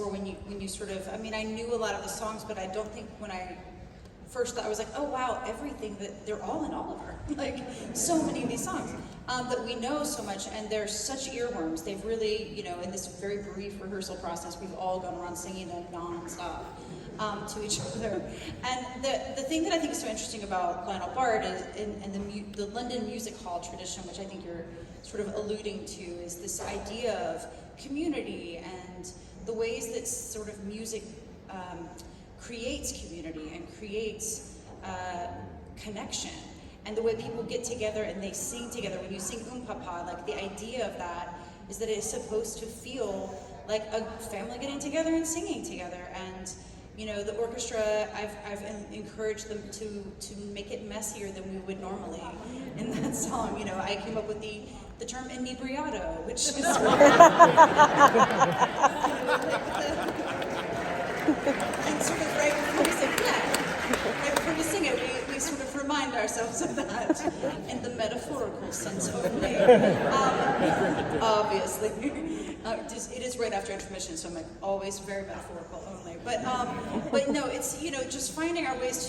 score when you sort of, I mean, I knew a lot of the songs, but I don't think when I first thought, I was like, oh wow, everything that they're all in Oliver. Like so many of these songs that we know so much, and they're such earworms. They've really, you know, in this very brief rehearsal process, we've all gone around singing them nonstop to each other. And the thing that I think is so interesting about Lionel Bart is in the London music hall tradition, which I think you're sort of alluding to, is this idea of community and the ways that sort of music creates community and creates connection, and the way people get together and they sing together. When you sing Papa, like the idea of that is that it's supposed to feel like a family getting together and singing together. And you know, the orchestra, I've encouraged them to make it messier than we would normally in that song. You know, I came up with the term inebriato, which is and sort of right before we sing it, we sort of remind ourselves of that in the metaphorical sense only. Obviously, it is right after intermission, so I'm like always very metaphorical only. But no, it's, you know, just finding our ways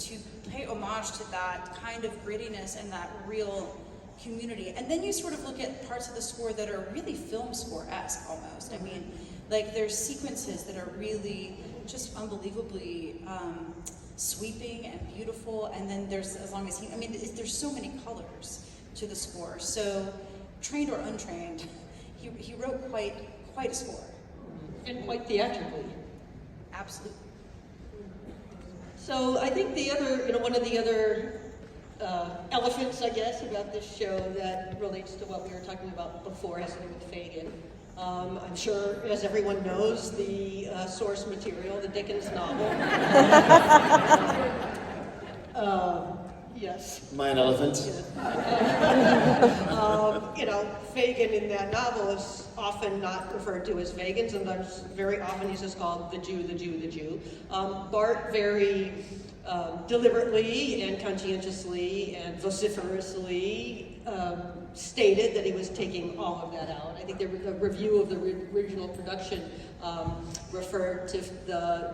to pay homage to that kind of grittiness and that real community. And then you sort of look at parts of the score that are really film score-esque almost. I mean, like there's sequences that are really just unbelievably sweeping and beautiful, and then there's, as long as I mean, there's so many colors to the score. So, trained or untrained, he wrote quite a score. And quite theatrically. Absolutely. So I think the other, you know, one of the other elephants, I guess, about this show that relates to what we were talking about before has to do with Fagin. I'm sure, as everyone knows, the source material, the Dickens novel. Yes. Am I an elephant? Yes. You know, Fagin in that novel is often not referred to as Fagin, sometimes very often he's just called the Jew, the Jew, the Jew. Bart very deliberately and conscientiously and vociferously stated that he was taking all of that out. I think the review of the original production referred to the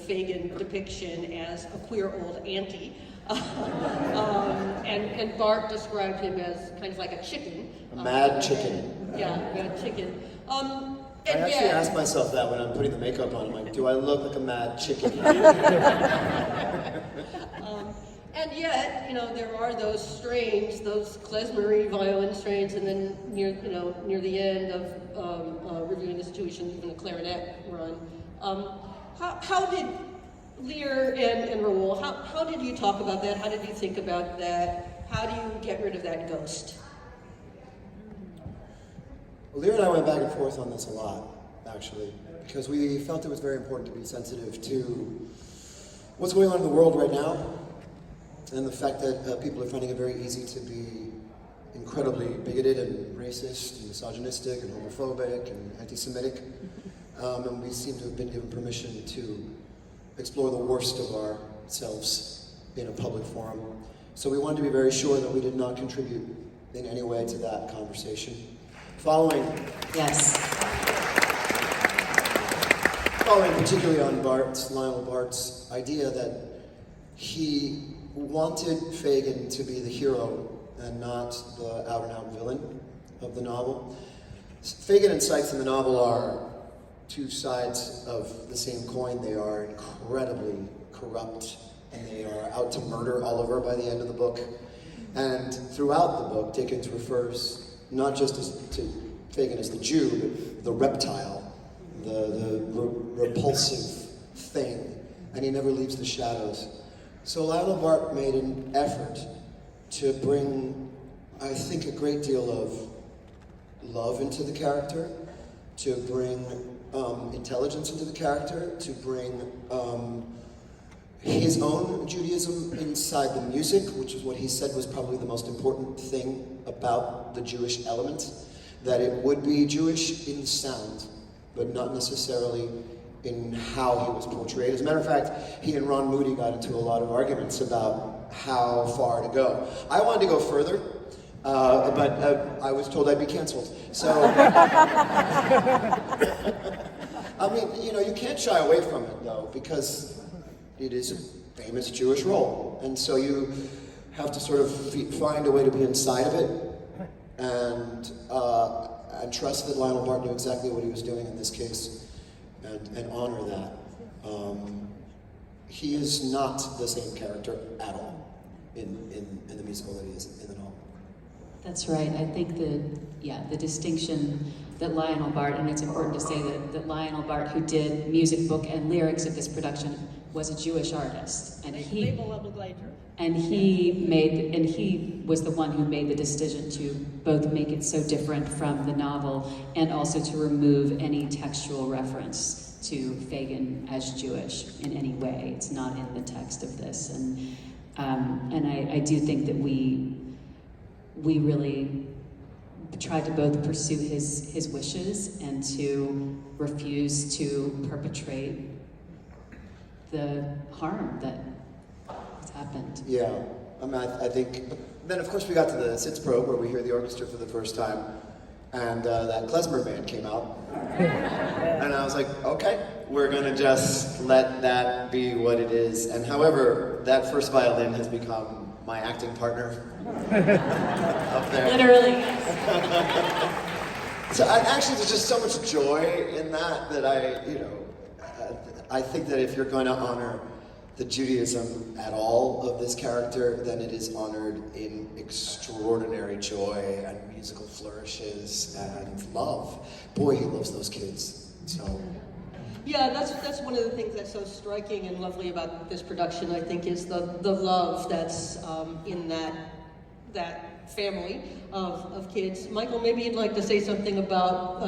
Fagin depiction as a queer old auntie. And Bart described him as kind of like a chicken. A mad chicken. Yeah, mad chicken. I actually ask myself that when I'm putting the makeup on. I'm like, do I look like a mad chicken? And yet, you know, there are those strains, those klezmery violin strains, and then near the end of reviewing the situation, even a clarinet run. How did Lear and Raoul, how did you talk about that? How did you think about that? How do you get rid of that ghost? Well, Lear and I went back and forth on this a lot, actually, because we felt it was very important to be sensitive to what's going on in the world right now, and the fact that people are finding it very easy to be incredibly bigoted and racist and misogynistic and homophobic and anti-Semitic, and we seem to have been given permission to explore the worst of ourselves in a public forum. So we wanted to be very sure that we did not contribute in any way to that conversation. Following particularly on Lionel Bart's idea that he wanted Fagin to be the hero and not the out-and-out villain of the novel. Fagin and Sykes in the novel are two sides of the same coin. They are incredibly corrupt, and they are out to murder Oliver by the end of the book. And throughout the book, Dickens refers not just to Fagin as the Jew, but the reptile, the repulsive thing, and he never leaves the shadows. So Lionel Bart made an effort to bring, I think, a great deal of love into the character, to bring intelligence into the character, to bring his own Judaism inside the music, which is what he said was probably the most important thing about the Jewish element, that it would be Jewish in sound, but not necessarily in how he was portrayed. As a matter of fact, he and Ron Moody got into a lot of arguments about how far to go. I wanted to go further, but I was told I'd be canceled. So, I mean, you know, you can't shy away from it though, because it is a famous Jewish role, and so you have to sort of find a way to be inside of it, and trust that Lionel Bart knew exactly what he was doing in this case, and honor that. He is not the same character at all in the musical that he is in the novel. That's right. I think the distinction that Lionel Bart, and it's important to say that Lionel Bart, who did music, book, and lyrics of this production, was a Jewish artist, and he was the one who made the decision to both make it so different from the novel and also to remove any textual reference to Fagin as Jewish in any way. It's not in the text of this, and I do think that we really tried to both pursue his wishes and to refuse to perpetrate the harm that has happened. Yeah, I mean, I think, then of course we got to the Sitz probe where we hear the orchestra for the first time, and that klezmer band came out, and I was like, okay, we're gonna just let that be what it is. And however, that first violin has become my acting partner up there. Literally. So actually, there's just so much joy in that I think that if you're going to honor the Judaism at all of this character, then it is honored in extraordinary joy and musical flourishes and love. Boy, he loves those kids. So. Yeah, that's one of the things that's so striking and lovely about this production, I think, is the love that's in that family of kids. Michael, maybe you'd like to say something about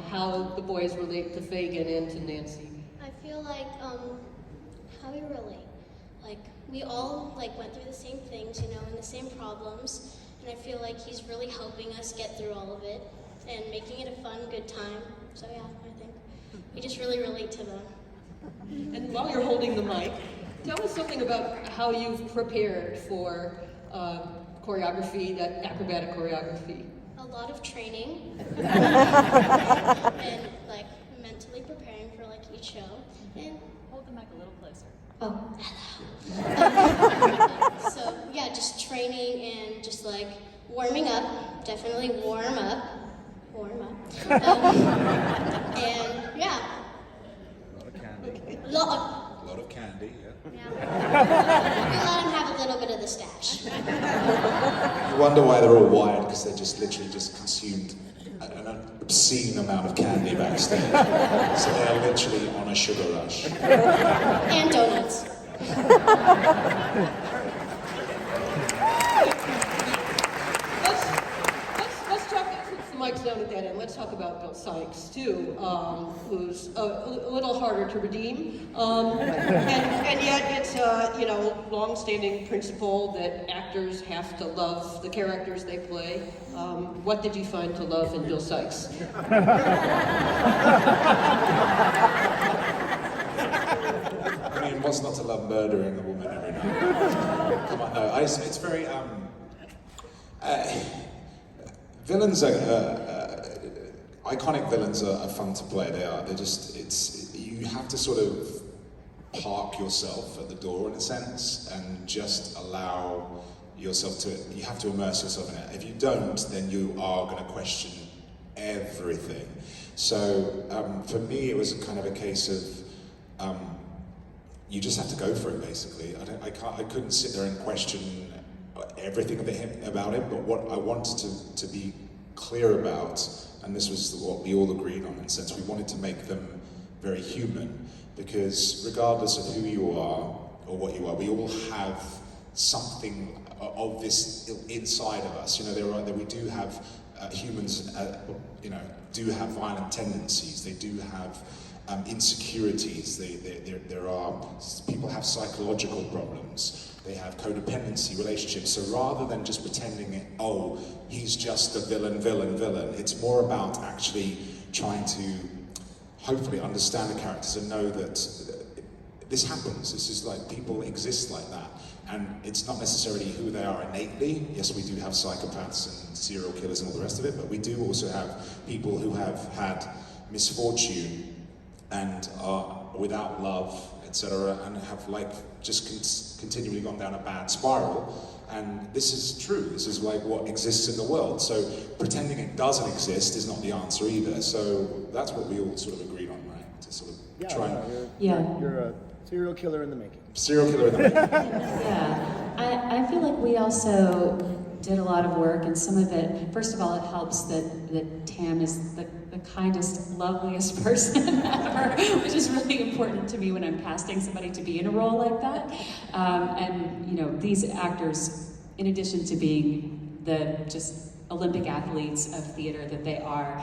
how the boys relate to Fagin and to Nancy. I feel like how we relate. Like we all went through the same things, and the same problems, and I feel like he's really helping us get through all of it and making it a fun, good time. So yeah, I think we just really relate to them. And while you're holding the mic, tell us something about how you've prepared for choreography, that acrobatic choreography. A lot of training and mentally preparing for each show. And Hold the mic a little closer. oh, hello. So yeah, just training and just warming up. Definitely warm up. And yeah. A lot of candy. A lot of candy, yeah. Yeah. We let him have a little bit of the stash. You wonder why they're all wired, because they just literally just consumed an obscene amount of candy backstage. So they're literally on a sugar rush. And donuts. Let's talk, since the mic's down at that end, let's talk about Bill Sykes, too, who's a little harder to redeem. And yet it's a, long-standing principle that actors have to love the characters they play. What did you find to love in Bill Sykes? I mean, what's not to love murdering a woman every night? Come on, no, it's very, villains iconic villains are fun to play. They're just, you have to sort of park yourself at the door in a sense and just allow yourself to, you have to immerse yourself in it. If you don't, then you are going to question everything. So for me, it was kind of a case of, you just have to go for it, basically. I couldn't sit there and question everything about him, but what I wanted to be clear about, and this was what we all agreed on, in a sense, we wanted to make them very human, because regardless of who you are or what you are, we all have something of this inside of us. We do have humans, do have violent tendencies. They do have insecurities. There are people have psychological problems. They have codependency relationships. So rather than just pretending, oh, he's just a villain, it's more about actually trying to hopefully understand the characters and know that this happens. This is people exist like that. And it's not necessarily who they are innately. Yes, we do have psychopaths and serial killers and all the rest of it, but we do also have people who have had misfortune and are without love, etc., and have like just continually gone down a bad spiral. And this is true. This is like what exists in the world. So pretending it doesn't exist is not the answer either. So that's what we all sort of agreed on, right? To sort of try and You're a serial killer in the making. serial killer in the making. Yeah, I feel like we also did a lot of work, and some of it, first of all, it helps that Tam is the kindest, loveliest person ever, which is really important to me when I'm casting somebody to be in a role like that. And you know, these actors, in addition to being the just Olympic athletes of theater that they are,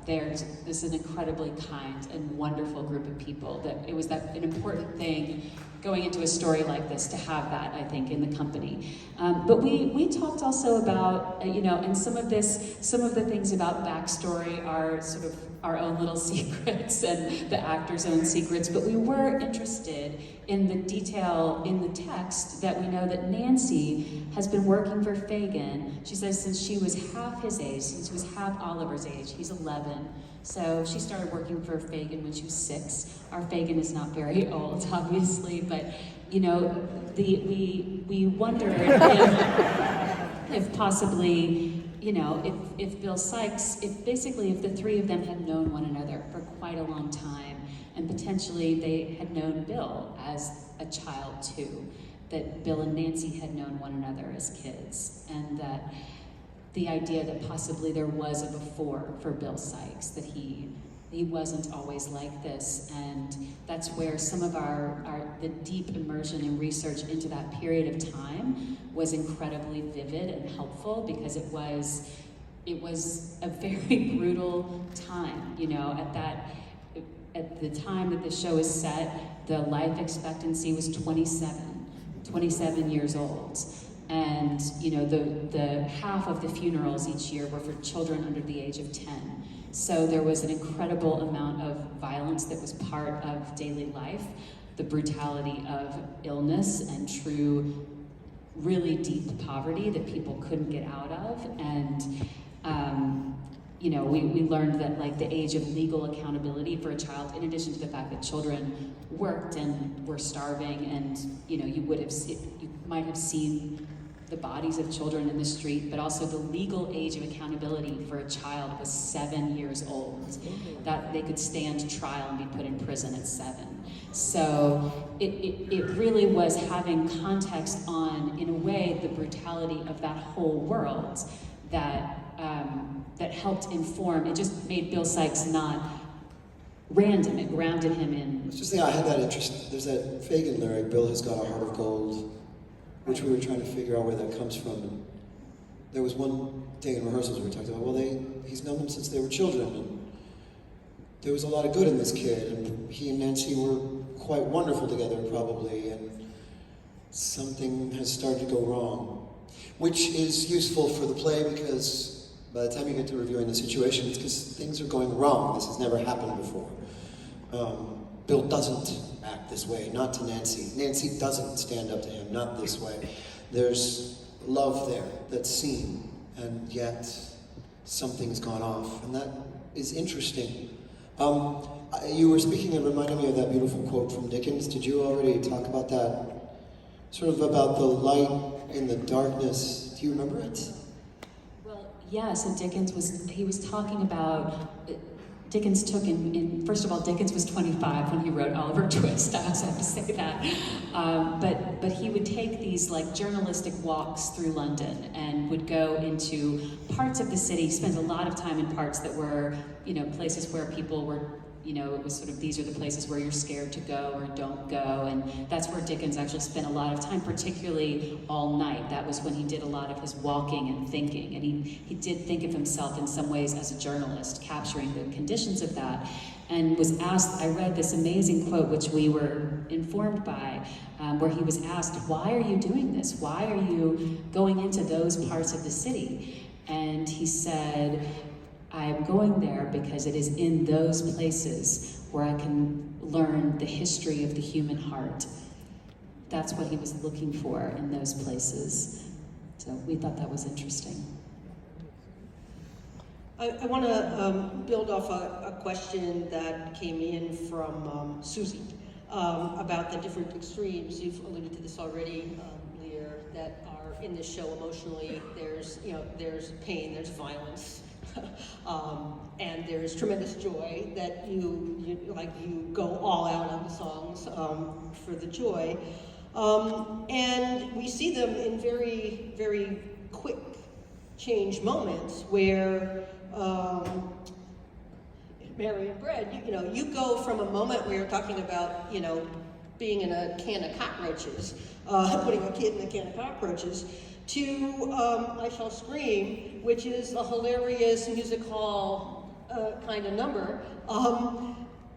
this is an incredibly kind and wonderful group of people. That it was an important thing going into a story like this to have that, I think, in the company. But we talked also about, you know, and some of the things about backstory are sort of our own little secrets and the actor's own secrets, but we were interested in the detail in the text that we know that Nancy has been working for Fagin. She says since she was half his age, since she was half Oliver's age, he's 11. So she started working for Fagin when she was 6. Our Fagin is not very old, obviously, but you know, we wondered if possibly, you know, if Bill Sykes, if the three of them had known one another for quite a long time, and potentially they had known Bill as a child too, that Bill and Nancy had known one another as kids, and that the idea that possibly there was a before for Bill Sykes, that he wasn't always like this, and that's where some of the deep immersion and research into that period of time was incredibly vivid and helpful, because it was a very brutal time, you know. At the time that the show is set, the life expectancy was 27 years old. And you know, the half of the funerals each year were for children under the age of 10. So there was an incredible amount of violence that was part of daily life, the brutality of illness and true, really deep poverty that people couldn't get out of. And you know, we learned that like the age of legal accountability for a child, in addition to the fact that children worked and were starving, and you know, you might have seen the bodies of children in the street, but also the legal age of accountability for a child was 7 years old, that they could stand trial and be put in prison at 7. So it really was having context on, in a way, the brutality of that whole world that helped inform. It just made Bill Sykes not random. It grounded him in. It's just thinking, I had that interest. There's that Fagin lyric, "Bill has got a heart of gold," which we were trying to figure out where that comes from. And there was one day in rehearsals where we talked about, well, he's known them since they were children, and there was a lot of good in this kid, and he and Nancy were quite wonderful together, probably, and something has started to go wrong, which is useful for the play, because by the time you get to reviewing the situation, it's because things are going wrong. This has never happened before. Bill doesn't act this way, not to Nancy. Nancy doesn't stand up to him, not this way. There's love there that's seen, and yet something's gone off, and that is interesting. You were speaking, it reminded me of that beautiful quote from Dickens. Did you already talk about that? Sort of about the light in the darkness. Do you remember it? Well, yeah, so Dickens was talking about, Dickens took first of all, Dickens was 25 when he wrote Oliver Twist. I also have to say that. But he would take these like journalistic walks through London and would go into parts of the city, spend a lot of time in parts that were, you know, places where people were, you know, it was sort of, these are the places where you're scared to go or don't go, and that's where Dickens actually spent a lot of time, particularly all night. That was when he did a lot of his walking and thinking, and he did think of himself in some ways as a journalist, capturing the conditions of that, and was asked, I read this amazing quote, which we were informed by, where he was asked, why are you doing this? Why are you going into those parts of the city? And he said, I am going there because it is in those places where I can learn the history of the human heart. That's what he was looking for in those places. So we thought that was interesting. I want to build off a question that came in from Susie about the different extremes. You've alluded to this already, Lear, that are in this show emotionally. There's pain, there's violence, and there's tremendous joy that you go all out on the songs for the joy. And we see them in very, very quick change moments where Mary and Brad, you go from a moment where you're talking about, being in a can of cockroaches, putting a kid in a can of cockroaches, to I Shall Scream, which is a hilarious music hall kind of number.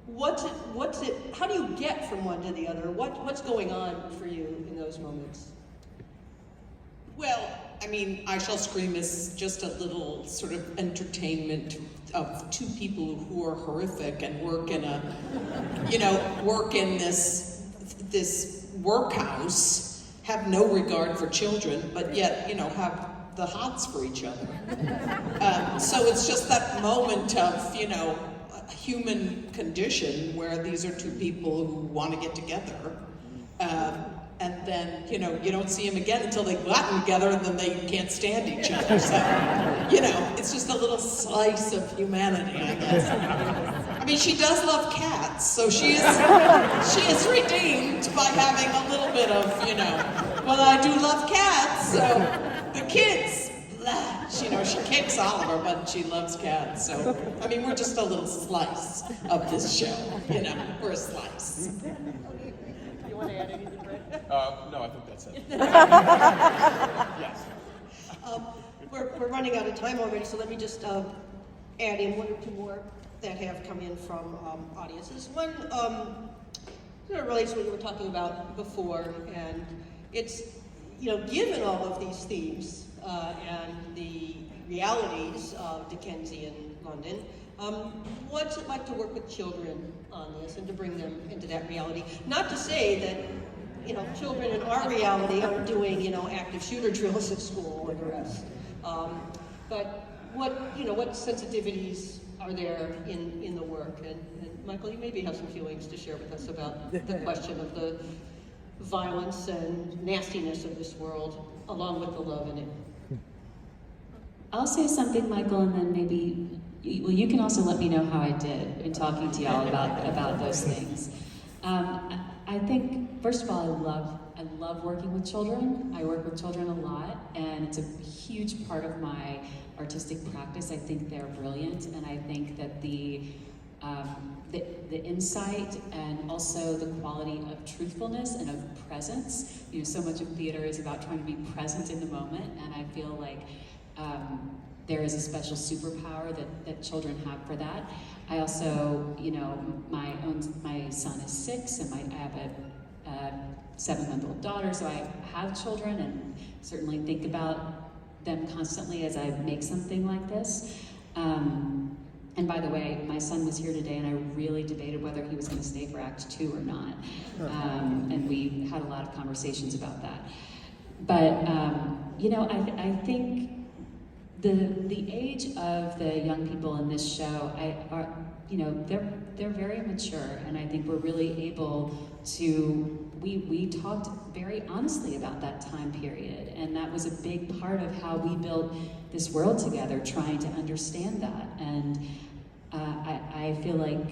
What's it? How do you get from one to the other? What's going on for you in those moments? Well, I mean, I Shall Scream is just a little sort of entertainment of two people who are horrific and work in this workhouse, have no regard for children, but yet, have the hots for each other. So it's just that moment of, human condition where these are two people who want to get together. And then, you don't see them again until they've gotten together, and then they can't stand each other. So, it's just a little slice of humanity, I guess. I mean, she does love cats, so she is redeemed by having a little bit of, well, I do love cats, so the kids, blah, she kicks Oliver, but she loves cats. So, I mean, we're just a little slice of this show, we're a slice. You want to add anything, Brad? No, I think that's it. Yes. We're running out of time already, so let me just add in one or two more that have come in from audiences. One relates to what you were talking about before, and it's, given all of these themes and the realities of Dickensian London, what's it like to work with children on this and to bring them into that reality? Not to say that, children in our reality aren't doing, active shooter drills at school or the rest. But what sensitivities are there in the work? And Michael, you maybe have some feelings to share with us about the question of the violence and nastiness of this world, along with the love in it. I'll say something, Michael, and then maybe you can also let me know how I did in talking to y'all about those things. I think, first of all, I love working with children. I work with children a lot, and it's a huge part of my artistic practice. I think they're brilliant, and I think that the insight and also the quality of truthfulness and of presence. So much of theater is about trying to be present in the moment, and I feel like there is a special superpower that children have for that. I also, my son is 6, and I have a 7-month-old daughter, so I have children and certainly think about them constantly as I make something like this. And by the way, my son was here today, and I really debated whether he was going to stay for Act 2 or not. And we had a lot of conversations about that. But, I think the age of the young people in this show they're very mature, and I think we're really able to, we talked very honestly about that time period, and that was a big part of how we built this world together, trying to understand that. And I feel like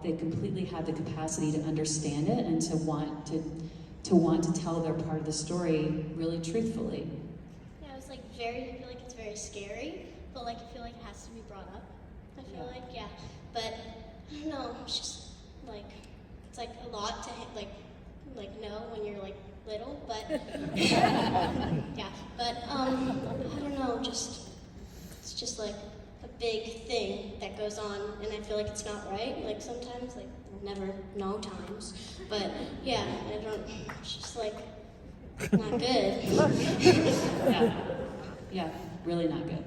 they completely had the capacity to understand it and to want to tell their part of the story really truthfully. Yeah, I feel like it's very scary, but I feel like it has to be brought up. I feel like, yeah, but I don't know, it's just it's a lot to know when you're little, but yeah, but I don't know, it's just a big thing that goes on, and I feel like it's not right. Sometimes, never know times, but yeah, it's just not good. Yeah, really not good.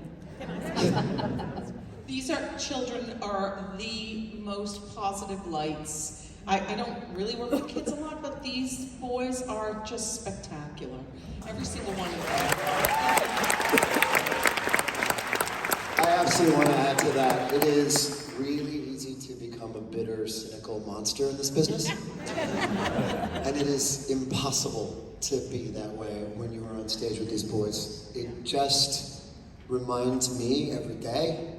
These children are the most positive lights. I don't really work with kids a lot, but these boys are just spectacular. Every single one of them. absolutely want to add to that. It is really easy to become a bitter, cynical monster in this business. And it is impossible to be that way when you are on stage with these boys. It just reminds me every day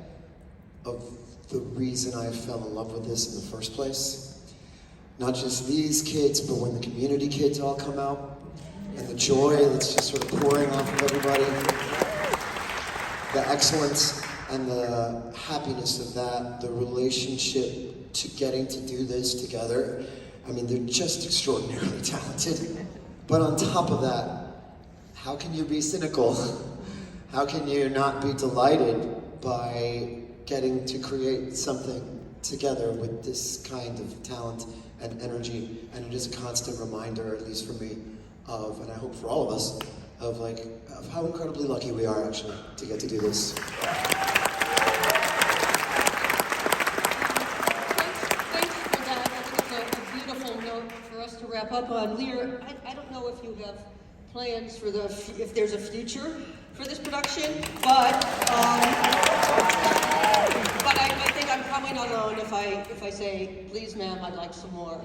of the reason I fell in love with this in the first place. Not just these kids, but when the community kids all come out, and the joy that's just sort of pouring off of everybody. The excellence and the happiness of that, the relationship to getting to do this together. I mean, they're just extraordinarily talented. But on top of that, how can you be cynical? How can you not be delighted by getting to create something together with this kind of talent and energy? And it is a constant reminder, at least for me, of, and I hope for all of us, of how incredibly lucky we are actually to get to do this. Thanks for that. I think it's a beautiful note for us to wrap up on. Lear, I don't know if you have plans for if there's a future for this production, but I think I'm probably not alone if I say, please, ma'am, I'd like some more.